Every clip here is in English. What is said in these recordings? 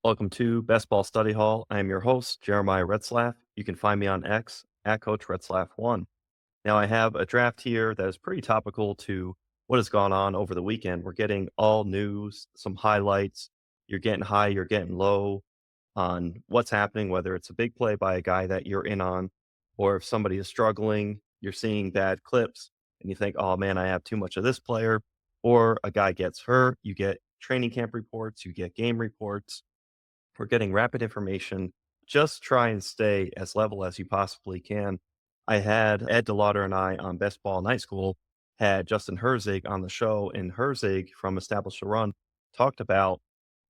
Welcome to Best Ball Study Hall. I am your host, Jeremiah Retzlaff. You can find me on X at Coach Retzlaff1. Now, I have a draft here that is pretty topical to what has gone on over the weekend. We're getting all news, some highlights. You're getting high, you're getting low on what's happening, whether it's a big play by a guy that you're in on, or if somebody is struggling, you're seeing bad clips and you think, oh man, I have too much of this player, or a guy gets hurt. You get training camp reports, you get game reports. We're getting rapid information. Just try and stay as level as you possibly can. I had Ed DeLauder and I on Best Ball Night School had Justin Herzig on the show, and Herzig from Establish the Run talked about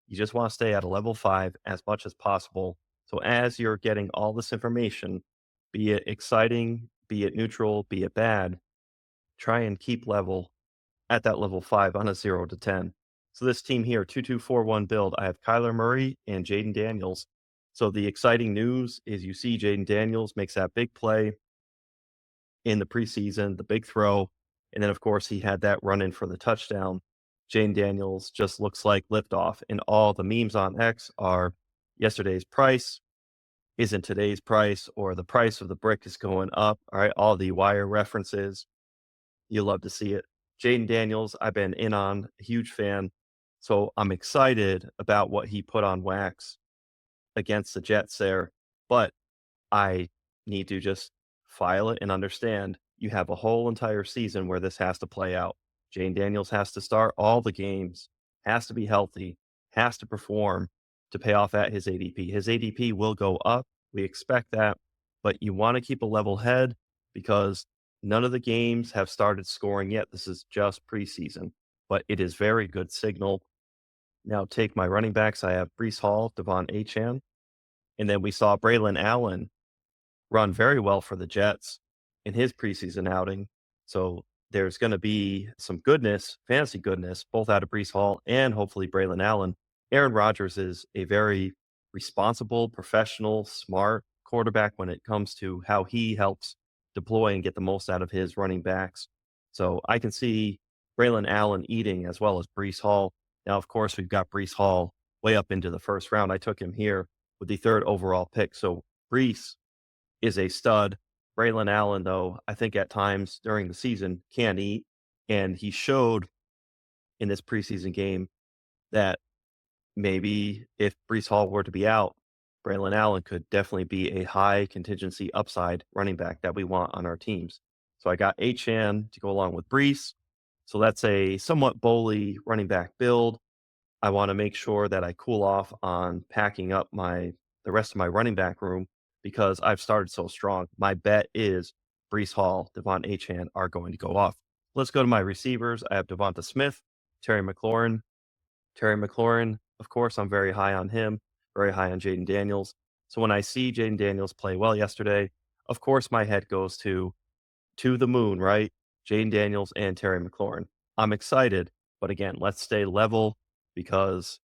you just want to stay at a level 5 as much as possible. So as you're getting all this information, be it exciting, be it neutral, be it bad, try and keep level at that level 5 on a 0 to 10. So this team here, 2-2-4-1 build, I have Kyler Murray and Jayden Daniels. So the exciting news is you see Jayden Daniels makes that big play in the preseason, the big throw, and then, of course, he had that run in for the touchdown. Jayden Daniels just looks like liftoff, and all the memes on X are yesterday's price isn't today's price, or the price of the brick is going up, all right? All the wire references. You love to see it. Jayden Daniels, I've been in on, a huge fan. So I'm excited about what he put on wax against the Jets there. But I need to just file it and understand you have a whole entire season where this has to play out. Jayden Daniels has to start all the games, has to be healthy, has to perform to pay off at his ADP. His ADP will go up. We expect that, but you want to keep a level head because none of the games have started scoring yet. This is just preseason, but it is very good signal. Now take my running backs. I have Breece Hall, Devon Achane, and then we saw Braylon Allen run very well for the Jets in his preseason outing. So there's going to be some goodness, fantasy goodness, both out of Breece Hall and hopefully Braylon Allen. Aaron Rodgers is a very responsible, professional, smart quarterback when it comes to how he helps deploy and get the most out of his running backs. So I can see Braylon Allen eating as well as Breece Hall. Now, of course, we've got Breece Hall way up into the first round. I took him here with the third overall pick. So Breece is a stud. Braylon Allen, though, I think at times during the season can eat. And he showed in this preseason game that maybe if Breece Hall were to be out, Braylon Allen could definitely be a high contingency upside running back that we want on our teams. So I got Achan to go along with Breece. So that's a somewhat bully running back build. I want to make sure that I cool off on packing up the rest of my running back room because I've started so strong. My bet is Breece Hall, Devon Achane are going to go off. Let's go to my receivers. I have Devonta Smith, Terry McLaurin. Terry McLaurin, of course, I'm very high on him, very high on Jayden Daniels. So when I see Jayden Daniels play well yesterday, of course my head goes to the moon, right? Jayden Daniels and Terry McLaurin. I'm excited, but again, let's stay level because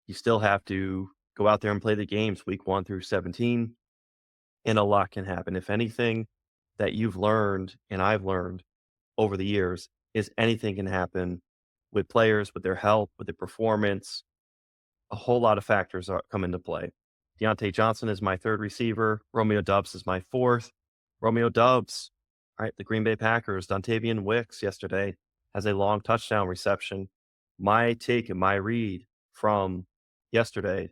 you still have to go out there and play the games week 1 through 17, and a lot can happen. If anything that you've learned and I've learned over the years is anything can happen with players, with their health, with their performance. A whole lot of factors come into play. Deontay Johnson is my third receiver. Romeo Doubs is my fourth. Romeo Doubs, all right, the Green Bay Packers, Dontavian Wicks yesterday has a long touchdown reception. My take and my read from yesterday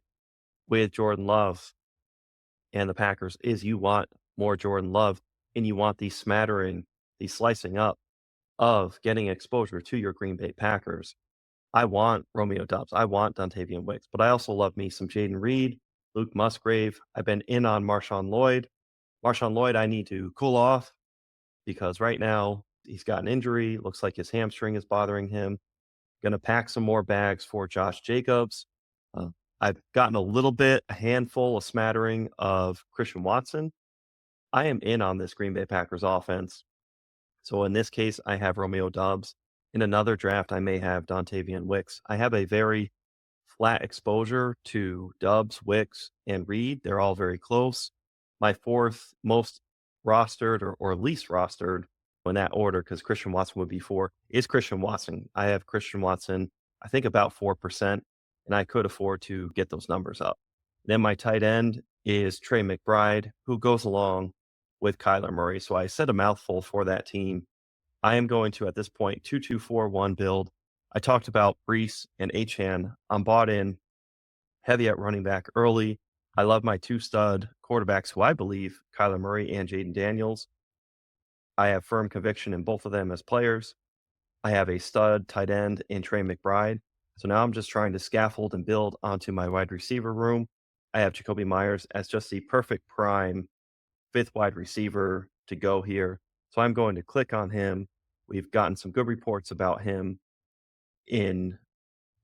with Jordan Love and the Packers is you want more Jordan Love and you want the smattering, the slicing up of getting exposure to your Green Bay Packers. I want Romeo Doubs. I want Dontavian Wicks, but I also love me some Jaden Reed, Luke Musgrave. I've been in on Marshawn Lloyd. Marshawn Lloyd, I need to cool off because right now he's got an injury. Looks like his hamstring is bothering him. Going to pack some more bags for Josh Jacobs. Uh, I've gotten a handful, a smattering of Christian Watson. I am in on this Green Bay Packers offense. So in this case, I have Romeo Doubs. In another draft, I may have Dontavian Wicks. I have a very flat exposure to Doubs, Wicks, and Reed. They're all very close. My fourth most rostered or least rostered in that order, because Christian Watson would be four, is Christian Watson. I have Christian Watson, I think about 4%, and I could afford to get those numbers up. Then my tight end is Trey McBride, who goes along with Kyler Murray. So I said a mouthful for that team. I am going to, at this point, 2-2-4-1 build. I talked about Breece and Achan. I'm bought in heavy at running back early. I love my two stud quarterbacks, who I believe, Kyler Murray and Jayden Daniels. I have firm conviction in both of them as players. I have a stud tight end in Trey McBride. So now I'm just trying to scaffold and build onto my wide receiver room. I have Jacoby Myers as just the perfect prime fifth wide receiver to go here. So I'm going to click on him. We've gotten some good reports about him in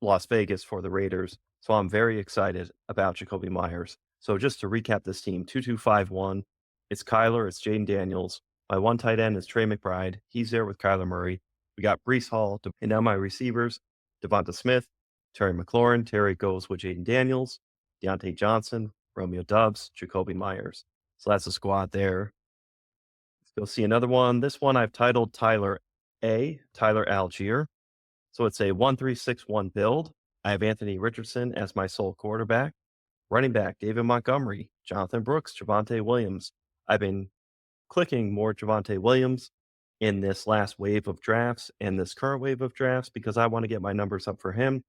Las Vegas for the Raiders. So I'm very excited about Jacoby Myers. So just to recap this team, 2-2-5-1. It's Kyler, it's Jayden Daniels. My one tight end is Trey McBride. He's there with Kyler Murray. We got Breece Hall, and now my receivers, Devonta Smith, Terry McLaurin. Terry goes with Jayden Daniels, Deontay Johnson, Romeo Doubs, Jacoby Myers. So that's a squad there. Let's go see another one. This one I've titled Tyler Algier. So it's a 1-3-6-1 build. I have Anthony Richardson as my sole quarterback. Running back, David Montgomery, Jonathan Brooks, Javonte Williams. I've been clicking more Javonte Williams in this last wave of drafts and this current wave of drafts because I want to get my numbers up for him.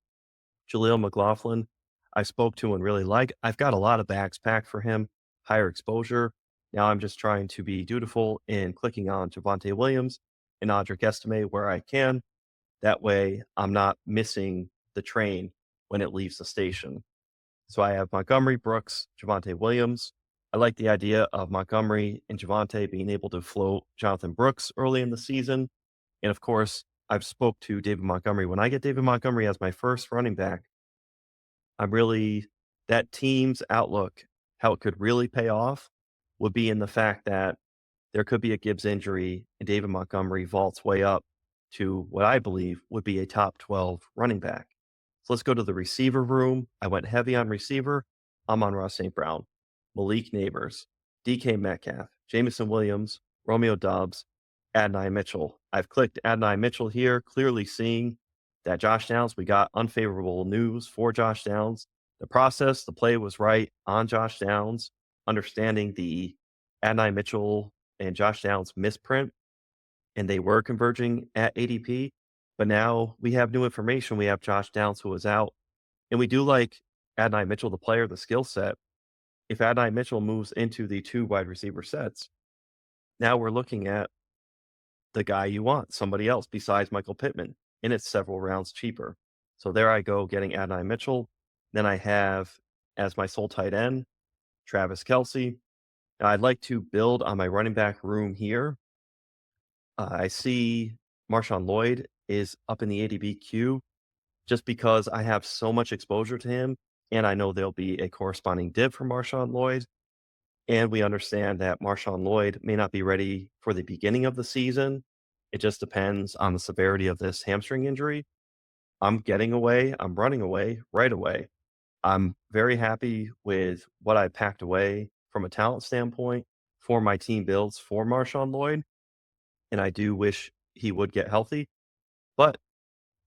Jaleel McLaughlin, I spoke to and really like. I've got a lot of backs packed for him, higher exposure. Now I'm just trying to be dutiful in clicking on Javonte Williams and Audric Estime where I can. That way, I'm not missing the train when it leaves the station. So I have Montgomery, Brooks, Javonte Williams. I like the idea of Montgomery and Javonte being able to float Jonathan Brooks early in the season. And of course, I've spoke to David Montgomery. When I get David Montgomery as my first running back, I'm really that team's outlook, how it could really pay off would be in the fact that there could be a Gibbs injury and David Montgomery vaults way up to what I believe would be a top 12 running back. So let's go to the receiver room. I went heavy on receiver. Amon-Ra St. Brown, Malik Neighbors, DK Metcalf, Jamison Williams, Romeo Doubs, Adonai Mitchell. I've clicked Adonai Mitchell here, clearly seeing that Josh Downs, we got unfavorable news for Josh Downs. The process, the play was right on Josh Downs, understanding the Adonai Mitchell and Josh Downs misprint, and they were converging at ADP. But now we have new information. We have Josh Downs who was out, and we do like Adonai Mitchell, the player, the skill set. If Adonai Mitchell moves into the two wide receiver sets, now we're looking at the guy you want, somebody else besides Michael Pittman, and it's several rounds cheaper. So there I go getting Adonai Mitchell. Then I have as my sole tight end, Travis Kelce. Now I'd like to build on my running back room here. I see Marshawn Lloyd is up in the ADB queue just because I have so much exposure to him, and I know there'll be a corresponding div for Marshawn Lloyd. And we understand that Marshawn Lloyd may not be ready for the beginning of the season. It just depends on the severity of this hamstring injury. I'm getting away. I'm running away right away. I'm very happy with what I packed away from a talent standpoint for my team builds for Marshawn Lloyd. And I do wish he would get healthy. But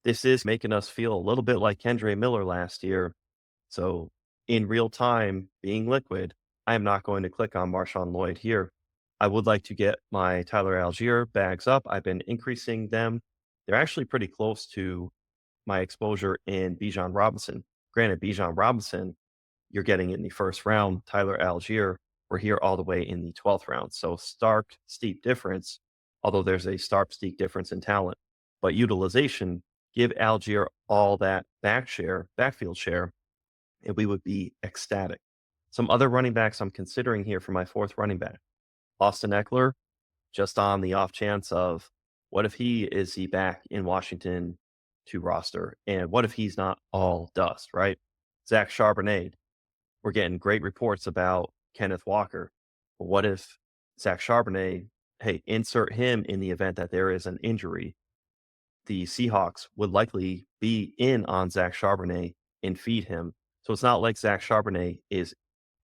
this is making us feel a little bit like Kendre Miller last year. So in real time, being liquid, I am not going to click on Marshawn Lloyd here. I would like to get my Tyler Algier bags up. I've been increasing them. They're actually pretty close to my exposure in Bijan Robinson. Granted, Bijan Robinson, you're getting in the first round. Tyler Algier, we're here all the way in the 12th round. So stark, steep difference, although there's a stark, steep difference in talent. But utilization, give Algier all that backfield share, and we would be ecstatic. Some other running backs I'm considering here for my fourth running back. Austin Eckler, just on the off chance of what if he back in Washington to roster? And what if he's not all dust, right? Zach Charbonnet, we're getting great reports about Kenneth Walker. But what if Zach Charbonnet, hey, insert him in the event that there is an injury? The Seahawks would likely be in on Zach Charbonnet and feed him. So it's not like Zach Charbonnet is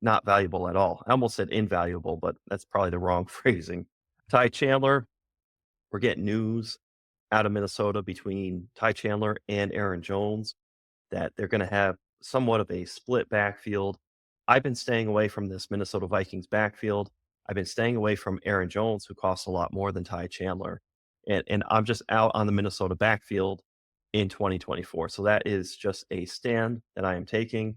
not valuable at all. I almost said invaluable, but that's probably the wrong phrasing. Ty Chandler, we're getting news out of Minnesota between Ty Chandler and Aaron Jones that they're going to have somewhat of a split backfield. I've been staying away from this Minnesota Vikings backfield. I've been staying away from Aaron Jones, who costs a lot more than Ty Chandler. And I'm just out on the Minnesota backfield in 2024. So that is just a stand that I am taking.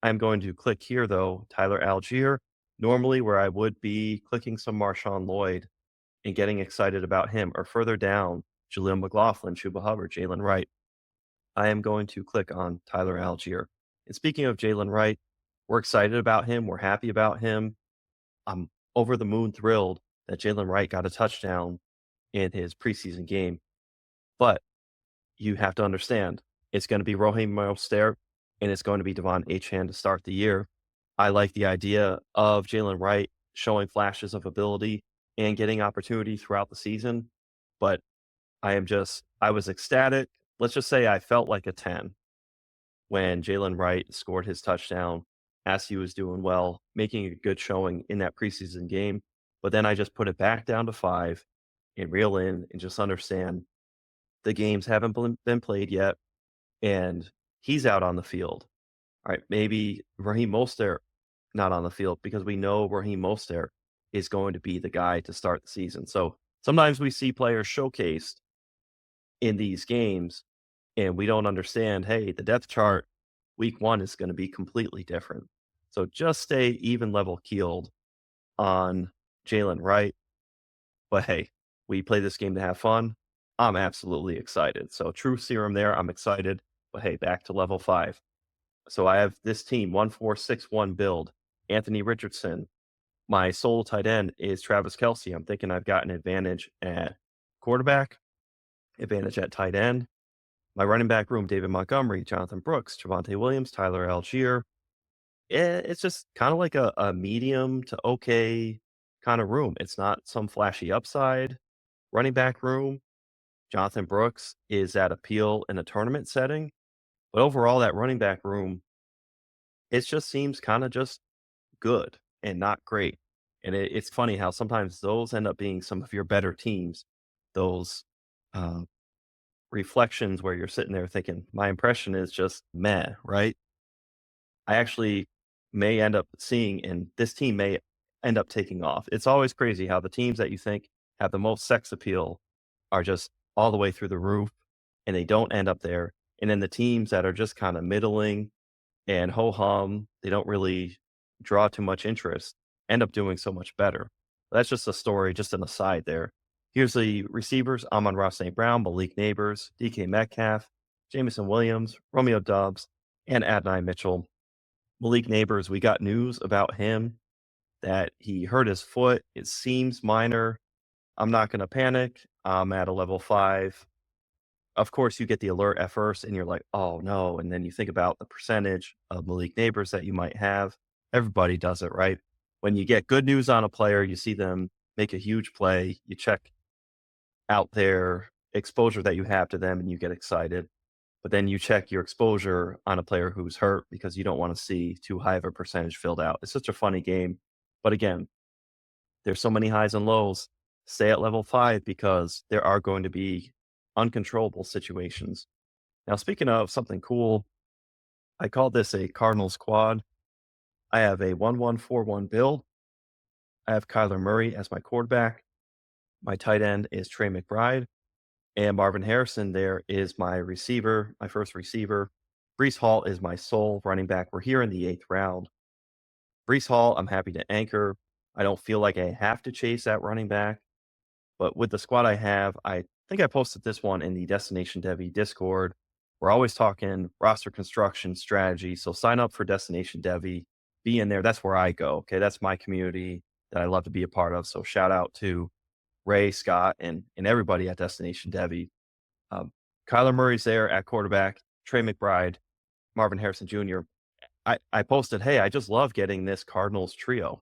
I'm going to click here, though, Tyler Algier. Normally, where I would be clicking some Marshawn Lloyd and getting excited about him, or further down, Jaleel McLaughlin, Chuba Hubbard, Jalen Wright, I am going to click on Tyler Algier. And speaking of Jalen Wright, we're excited about him. We're happy about him. I'm over the moon thrilled that Jalen Wright got a touchdown in his preseason game. But you have to understand, it's going to be Raheem Mostert and it's going to be Devon Achane to start the year. I like the idea of Jalen Wright showing flashes of ability and getting opportunity throughout the season. But I was ecstatic. Let's just say I felt like a 10 when Jalen Wright scored his touchdown as he was doing well, making a good showing in that preseason game. But then I just put it back down to 5 and reel in and just understand the games haven't been played yet, and he's out on the field. All right, maybe Raheem Mostert not on the field because we know Raheem Mostert is going to be the guy to start the season. So sometimes we see players showcased in these games and we don't understand, hey, the depth chart week 1 is going to be completely different. So just stay even level keeled on Jalen Wright. But hey, we play this game to have fun. I'm absolutely excited. So true serum there. I'm excited. But hey, back to level 5. So I have this team 1-4-6-1 build. Anthony Richardson. My sole tight end is Travis Kelsey. I'm thinking I've got an advantage at quarterback, advantage at tight end. My running back room, David Montgomery, Jonathan Brooks, Javonte Williams, Tyler Algier. It's just kind of like a medium to okay kind of room. It's not some flashy upside running back room. Jonathan Brooks is at appeal in a tournament setting. But overall, that running back room, it just seems kind of just good and not great. And it's funny how sometimes those end up being some of your better teams. Those uh, reflections where you're sitting there thinking, my impression is just meh, right? I actually may end up seeing, and this team may end up taking off. It's always crazy how the teams that you think have the most sex appeal are just all the way through the roof and they don't end up there. And then the teams that are just kind of middling and ho hum, they don't really draw too much interest, end up doing so much better. That's just a story, just an aside there. Here's the receivers: Amon-Ra St. Brown, Malik Neighbors, DK Metcalf, Jameson Williams, Romeo Doubs, and Adonai Mitchell. Malik Neighbors, we got news about him that he hurt his foot. It seems minor. I'm not going to panic. I'm at a level 5. Of course, you get the alert at first and you're like, oh no. And then you think about the percentage of Malik Neighbors that you might have. Everybody does it, right? When you get good news on a player, you see them make a huge play, you check out their exposure that you have to them and you get excited. But then you check your exposure on a player who's hurt because you don't want to see too high of a percentage filled out. It's such a funny game. But again, there's so many highs and lows. Stay at level 5 because there are going to be uncontrollable situations. Now, speaking of something cool, I call this a Cardinal squad. I have a 1-1-4-1 build. I have Kyler Murray as my quarterback. My tight end is Trey McBride. And Marvin Harrison there is my receiver, my first receiver. Breece Hall is my sole running back. We're here in the 8th round. Breece Hall, I'm happy to anchor. I don't feel like I have to chase that running back. But with the squad I have, I think I posted this one in the Destination Devy Discord. We're always talking roster construction strategy. So sign up for Destination Devy. Be in there. That's where I go. Okay. That's my community that I love to be a part of. So shout out to Ray, Scott, and everybody at Destination Devy. Kyler Murray's there at quarterback, Trey McBride, Marvin Harrison Jr. I posted, hey, I just love getting this Cardinals trio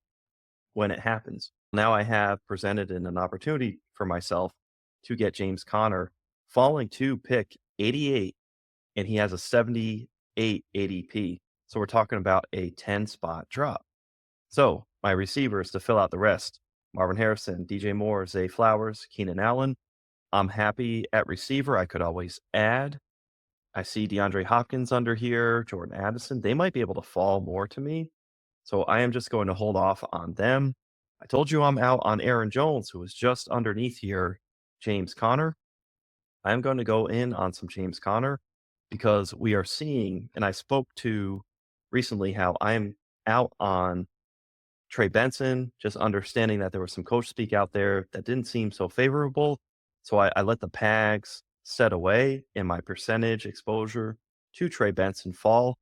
when it happens. Now I have presented an opportunity for myself to get James Conner falling to pick 88, and he has a 78 ADP. So we're talking about a 10 spot drop. So my receivers to fill out the rest: Marvin Harrison, DJ Moore, Zay Flowers, Keenan Allen. I'm happy at receiver. I could always add. I see DeAndre Hopkins under here, Jordan Addison. They might be able to fall more to me. So I am just going to hold off on them. I told you I'm out on Aaron Jones, who is just underneath here, James Conner. I'm going to go in on some James Conner because we are seeing, and I spoke to recently how I'm out on Trey Benson, just understanding that there was some coach speak out there that didn't seem so favorable. So I let the PAGs set away and my percentage exposure to Trey Benson fall.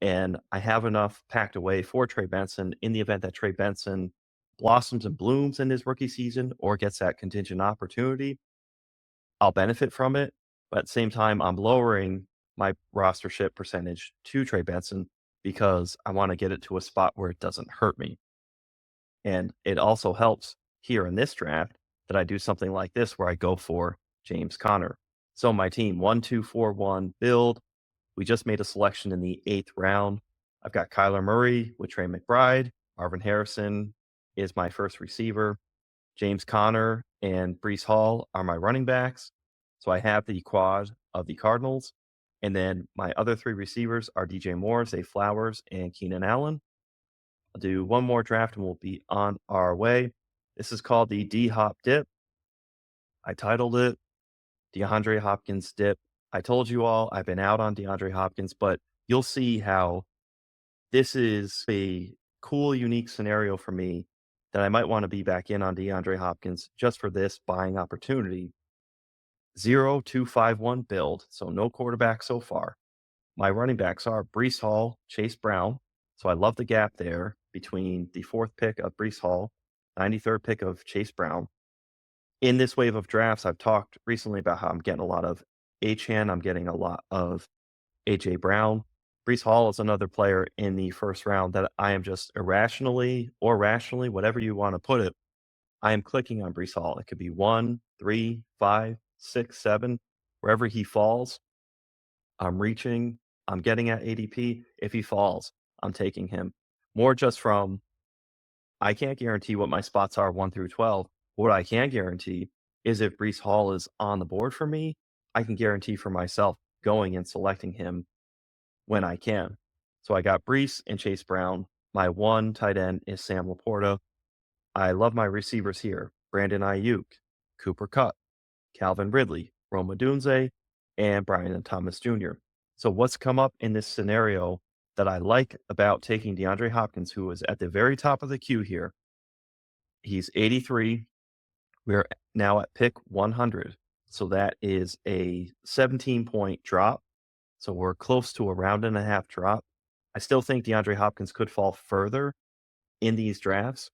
And I have enough packed away for Trey Benson in the event that Trey Benson blossoms and blooms in his rookie season or gets that contingent opportunity. I'll benefit from it. But at the same time, I'm lowering my roster ship percentage to Trey Benson because I want to get it to a spot where it doesn't hurt me. And it also helps here in this draft that I do something like this where I go for James Conner. So my team 1-2-4-1 build. We just made a selection in the 8th round. I've got Kyler Murray with Trey McBride. Marvin Harrison is my first receiver. James Conner and Breece Hall are my running backs. So I have the quad of the Cardinals. And then my other three receivers are DJ Moore, Zay Flowers, and Keenan Allen. I'll do one more draft and we'll be on our way. This is called the D Hop Dip. I titled it DeAndre Hopkins Dip. I told you all I've been out on DeAndre Hopkins, but you'll see how this is a cool, unique scenario for me that I might want to be back in on DeAndre Hopkins just for this buying opportunity. 0-2-5-1 build, so no quarterback so far. My running backs are Breece Hall, Chase Brown. So I love the gap there between the 4th pick of Breece Hall, 93rd pick of Chase Brown. In this wave of drafts, I've talked recently about how I'm getting a lot of Achan. I'm getting a lot of AJ Brown. Breece Hall is another player in the first round that I am just irrationally or rationally, whatever you want to put it, I am clicking on Breece Hall. It could be 1, 3, 5, 6, 7, wherever he falls. I'm reaching, I'm getting at ADP. If he falls, I'm taking him. More just from, I can't guarantee what my spots are 1 through 12. What I can guarantee is if Breece Hall is on the board for me, I can guarantee for myself going and selecting him when I can. So I got Breece and Chase Brown. My one tight end is Sam Laporta. I love my receivers here. Brandon Ayuk, Cooper Kupp, Calvin Ridley, Roma Dunze, and Brian Thomas Jr. So what's come up in this scenario that I like about taking DeAndre Hopkins, who is at the very top of the queue here? He's 83. We're now at pick 100. So that is a 17-point drop. So we're close to a round and a half drop. I still think DeAndre Hopkins could fall further in these drafts.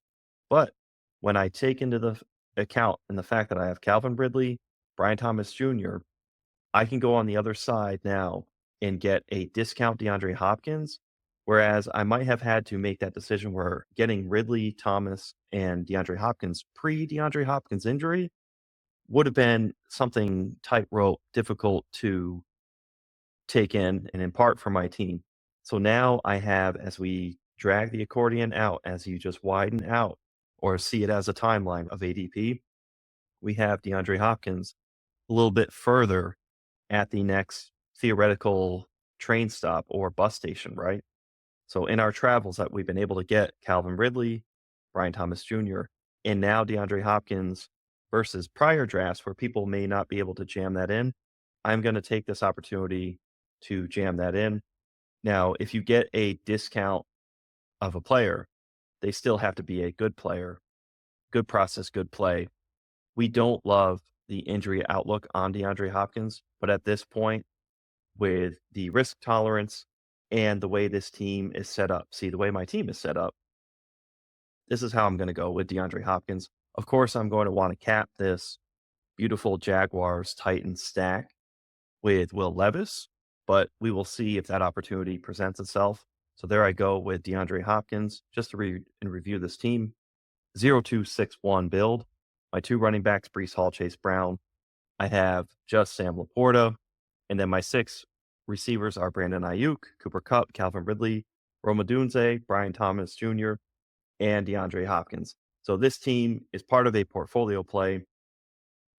But when I take into the account and the fact that I have Calvin Ridley, Brian Thomas Jr., I can go on the other side now and get a discount DeAndre Hopkins, whereas I might have had to make that decision where getting Ridley, Thomas, and DeAndre Hopkins pre DeAndre Hopkins injury would have been something tightrope, difficult to take in and impart for my team. So now I have, as we drag the accordion out, as you just widen out or see it as a timeline of ADP, we have DeAndre Hopkins a little bit further at the next theoretical train stop or bus station, right? So in our travels that we've been able to get Calvin Ridley, Brian Thomas Jr., and now DeAndre Hopkins versus prior drafts where people may not be able to jam that in, I'm going to take this opportunity to jam that in. Now, if you get a discount of a player, they still have to be a good player, good process, good play. We don't love the injury outlook on DeAndre Hopkins, but at this point, with the risk tolerance and the way this team is set up, see, the way my team is set up, this is how I'm going to go with DeAndre Hopkins. Of course, I'm going to want to cap this beautiful Jaguars Titans stack with Will Levis, but we will see if that opportunity presents itself. So there I go with DeAndre Hopkins. Just to review this team, 0-2-6-1 build. My two running backs, Breece Hall, Chase Brown. I have just Sam Laporta. And then my 6 receivers are Brandon Ayuk, Cooper Kupp, Calvin Ridley, Roma Dunze, Brian Thomas Jr., and DeAndre Hopkins. So this team is part of a portfolio play.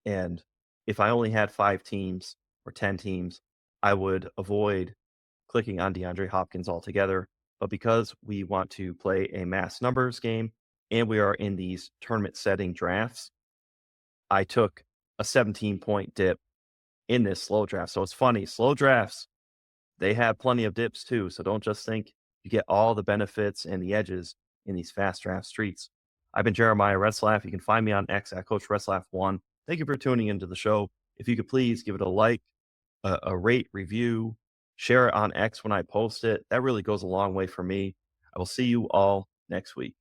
And if I only had 5 teams or 10 teams, I would avoid clicking on DeAndre Hopkins altogether. but because we want to play a mass numbers game and we are in these tournament setting drafts, I took a 17-point dip in this slow draft. So it's funny, slow drafts, they have plenty of dips too. So don't just think you get all the benefits and the edges in these fast draft streets. I've been Jeremiah Retzlaff. You can find me on X at Coach Retzlaff1. Thank you for tuning into the show. If you could please give it a like, a rate, review, share it on X when I post it. That really goes a long way for me. I will see you all next week.